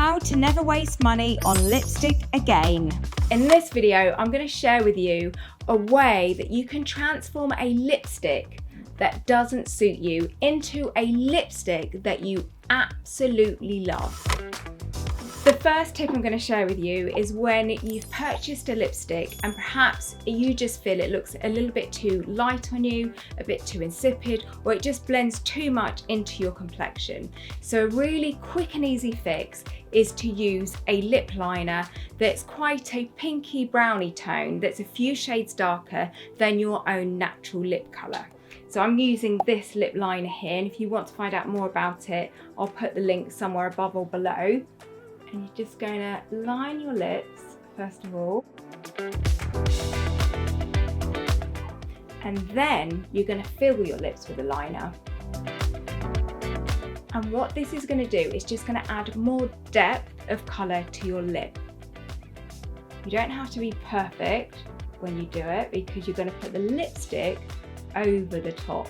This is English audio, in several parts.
How to never waste money on lipstick again. In this video, I'm going to share with you a way that you can transform a lipstick that doesn't suit you into a lipstick that you absolutely love. The first tip I'm going to share with you is when you've purchased a lipstick and perhaps you just feel it looks a little bit too light on you, a bit too insipid, or it just blends too much into your complexion. So a really quick and easy fix is to use a lip liner that's quite a pinky browny tone, that's a few shades darker than your own natural lip colour. So I'm using this lip liner here, and if you want to find out more about it, I'll put the link somewhere above or below. And you're just going to line your lips, first of all. And then you're going to fill your lips with a liner. And what this is going to do is just going to add more depth of colour to your lip. You don't have to be perfect when you do it because you're going to put the lipstick over the top.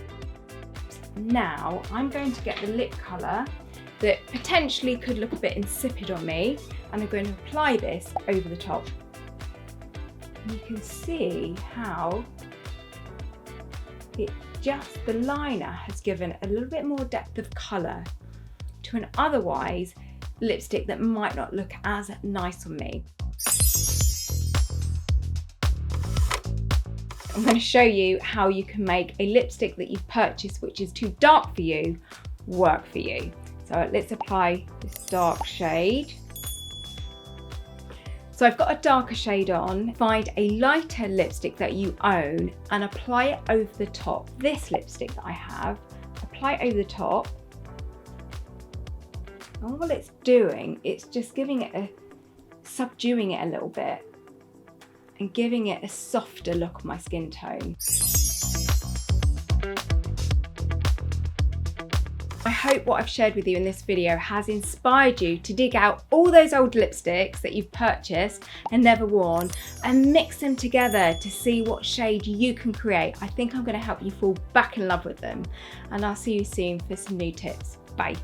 Now I'm going to get the lip colour that potentially could look a bit insipid on me, and I'm going to apply this over the top. And you can see how the liner has given a little bit more depth of colour to an otherwise lipstick that might not look as nice on me. I'm going to show you how you can make a lipstick that you've purchased which is too dark for you work for you. So let's apply this dark shade. So I've got a darker shade on. Find a lighter lipstick that you own and apply it over the top. This lipstick that I have, apply it over the top. And all it's doing, it's just giving it subduing it a little bit and giving it a softer look on my skin tone. I hope what I've shared with you in this video has inspired you to dig out all those old lipsticks that you've purchased and never worn and mix them together to see what shade you can create. I think I'm going to help you fall back in love with them, and I'll see you soon for some new tips. Bye.